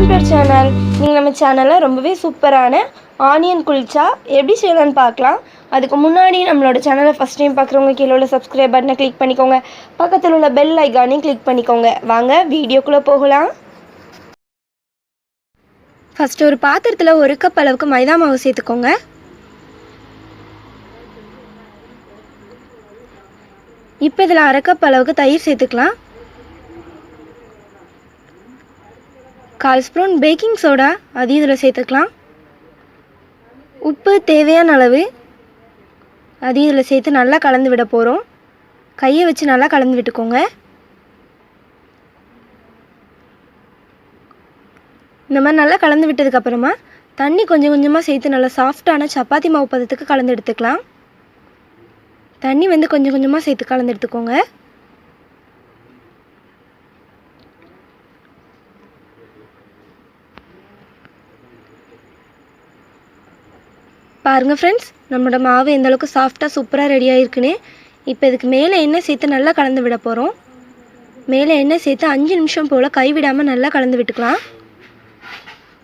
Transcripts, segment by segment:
Welcome to channel. நீங்கள் நம்ம சேனலில் ரொம்பவே சூப்பரான ஆனியன் குல்ச்சா எப்படி செய்யலான்னு பார்க்கலாம். அதுக்கு முன்னாடி நம்மளோட சேனலை ஃபஸ்ட் டைம் பார்க்குறவங்க கீழே உள்ள சப்ஸ்கிரைப் பட்டனை கிளிக் பண்ணிக்கோங்க. பக்கத்தில் உள்ள பெல் ஐக்கானையும் கிளிக் பண்ணிக்கோங்க. வாங்க வீடியோக்குள்ளே போகலாம். ஃபஸ்ட்டு ஒரு பாத்திரத்தில் 1 கப் அளவுக்கு மைதா மாவு சேர்த்துக்கோங்க. இப்போ இதில் 1/2 கப் அளவுக்கு தயிர் சேர்த்துக்கலாம். 1/4 ஸ்பூன் பேக்கிங் சோடா அதையும் இதில் சேர்த்துக்கலாம். உப்பு தேவையான அளவு அதையும் இதில் சேர்த்து நல்லா கலந்து விட போகிறோம். கையை வச்சு நல்லா கலந்து விட்டுக்கோங்க. இந்த மாதிரி நல்லா கலந்து விட்டதுக்கப்புறமா தண்ணி கொஞ்சம் கொஞ்சமாக சேர்த்து நல்லா சாஃப்டான சப்பாத்தி மாவு பதத்துக்கு கலந்து எடுத்துக்கலாம். தண்ணி வந்து கொஞ்சம் கொஞ்சமாக சேர்த்து கலந்து எடுத்துக்கோங்க. பாருங்கள் ஃப்ரெண்ட்ஸ், நம்மளோட மாவு எந்த அளவுக்கு சாஃப்டாக சூப்பராக ரெடி ஆகிருக்குன்னு. இப்போ இதுக்கு மேலே எண்ணெய் சேர்த்து நல்லா கலந்து விட போகிறோம். மேலே எண்ணெய் சேர்த்து 5 நிமிஷம் போல் கைவிடாமல் நல்லா கலந்து விட்டுக்கலாம்.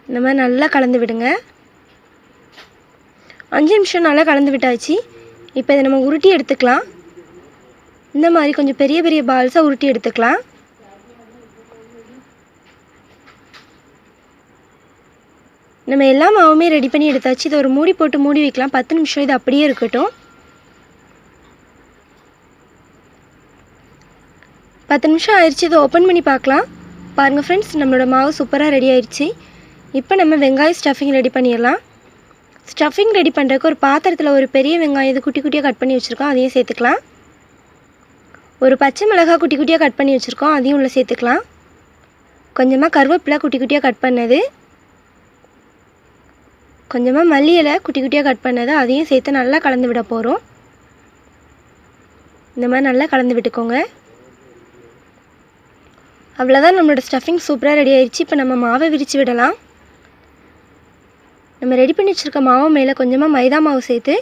இந்த மாதிரி நல்லா கலந்து விடுங்க. 5 நிமிஷம் நல்லா கலந்து விட்டாச்சு. இப்போ இதை நம்ம உருட்டி எடுத்துக்கலாம். இந்த மாதிரி கொஞ்சம் பெரிய பெரிய பால்ஸாக உருட்டி எடுத்துக்கலாம். நம்ம எல்லா மாவுமே ரெடி பண்ணி எடுத்தாச்சு. இதை ஒரு மூடி போட்டு மூடி வைக்கலாம். 10 நிமிஷம் இது அப்படியே இருக்கட்டும். 10 நிமிஷம் ஆயிடுச்சு. இதை ஓப்பன் பண்ணி பார்க்கலாம். பாருங்கள் ஃப்ரெண்ட்ஸ், நம்மளோட மாவு சூப்பராக ரெடி ஆயிடுச்சு. இப்போ நம்ம வெங்காய ஸ்டஃபிங் ரெடி பண்ணிடலாம். ஸ்டஃபிங் ரெடி பண்ணுறதுக்கு ஒரு பாத்திரத்தில் ஒரு பெரிய வெங்காயம் இது குட்டி குட்டியாக கட் பண்ணி வச்சுருக்கோம், அதையும் சேர்த்துக்கலாம். ஒரு பச்சை மிளகாய் குட்டி குட்டியாக கட் பண்ணி வச்சுருக்கோம், அதையும் உள்ள சேர்த்துக்கலாம். கொஞ்சமாக கருவேப்பிலை குட்டி குட்டியாக கட் பண்ணது, கொஞ்சமாக மல்லி இலை குட்டி குட்டியாக கட் பண்ணது, அதையும் சேர்த்து நல்லா கலந்து விட போகிறோம். இந்த மாதிரி நல்லா கலந்து விட்டுக்கோங்க. அவ்வளோதான், நம்மளோட ஸ்டஃபிங் சூப்பராக ரெடி ஆயிடுச்சு. இப்போ நம்ம மாவை விரித்து விடலாம். நம்ம ரெடி பண்ணி வச்சுருக்க மாவு மேலே கொஞ்சமாக மைதா மாவு சேர்த்து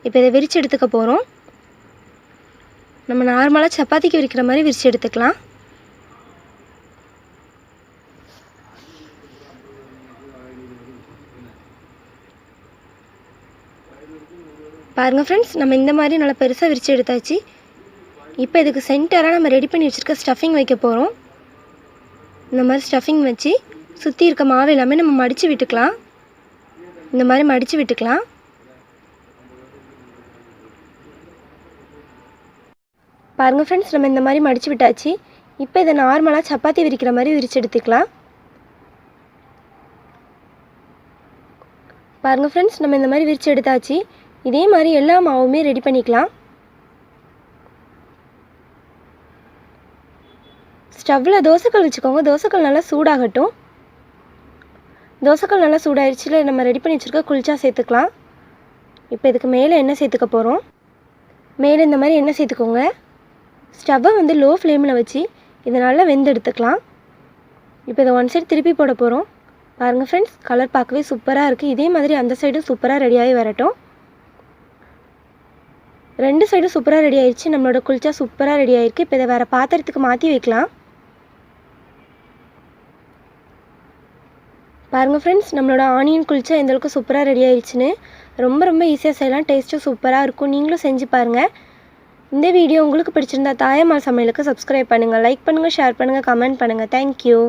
இப்போ இதை விரித்து எடுத்துக்க போகிறோம். நம்ம நார்மலாக சப்பாத்திக்கு விரிக்கிற மாதிரி விரித்து எடுத்துக்கலாம். பாருங்கள் ஃப்ரெண்ட்ஸ், நம்ம இந்த மாதிரி நல்லா பெருசாக விரித்து எடுத்தாச்சு. இப்போ இதுக்கு சென்டராக நம்ம ரெடி பண்ணி வச்சுருக்க ஸ்டஃபிங் வைக்க போகிறோம். இந்த மாதிரி ஸ்டஃபிங் வச்சு சுற்றி இருக்க மாவு எல்லாமே நம்ம மடித்து விட்டுக்கலாம். இந்த மாதிரி மடித்து விட்டுக்கலாம். பாருங்கள் ஃப்ரெண்ட்ஸ், நம்ம இந்த மாதிரி மடித்து விட்டாச்சு. இப்போ இதை நார்மலாக சப்பாத்தி விரிக்கிற மாதிரி விரித்து எடுத்துக்கலாம். பாருங்கள் ஃப்ரெண்ட்ஸ், நம்ம இந்த மாதிரி விரித்து எடுத்தாச்சு. இதே மாதிரி எல்லா மாவுமே ரெடி பண்ணிக்கலாம். ஸ்டவ்வில் தோசைக்கல் வச்சுக்கோங்க. தோசைக்கல் நல்லா சூடாகட்டும். தோசைக்கல் நல்லா சூடாகிடுச்சில் நம்ம ரெடி பண்ணி வச்சுருக்க குல்ச்சா சேர்த்துக்கலாம். இப்போ இதுக்கு மேலே எண்ணெய் சேர்த்துக்க போகிறோம். மேலே இந்த மாதிரி எண்ணெய் சேர்த்துக்கோங்க. ஸ்டவ்வை வந்து லோ ஃப்ளேமில் வச்சு இதை நல்லா வெந்து எடுத்துக்கலாம். இப்போ இதை 1 சைடு திருப்பி போட போகிறோம். பாருங்கள் ஃப்ரெண்ட்ஸ், கலர் பார்க்கவே சூப்பராக இருக்குது. இதே மாதிரி அந்த சைடும் சூப்பராக ரெடியாகி வரட்டும். 2 சைடும் சூப்பராக ரெடி ஆயிடுச்சு. நம்மளோட குல்ச்சா சூப்பராக ரெடி ஆகிருக்கு. இப்போ இதை வேறு பாத்திரத்துக்கு மாற்றி வைக்கலாம். பாருங்கள் ஃப்ரெண்ட்ஸ், நம்மளோட ஆனியன் குல்ச்சா எந்தளவுக்கு சூப்பராக ரெடி ஆயிடுச்சுன்னு. ரொம்ப ஈஸியாக செய்யலாம். டேஸ்ட்டும் சூப்பராக இருக்கும். நீங்களும் செஞ்சு பாருங்கள். இந்த வீடியோ உங்களுக்கு பிடிச்சிருந்தா தாயம்மாள் சமையலுக்கு சப்ஸ்கிரைப் பண்ணுங்கள், லைக் பண்ணுங்கள், ஷேர் பண்ணுங்கள், கமெண்ட் பண்ணுங்கள். தேங்க்யூ.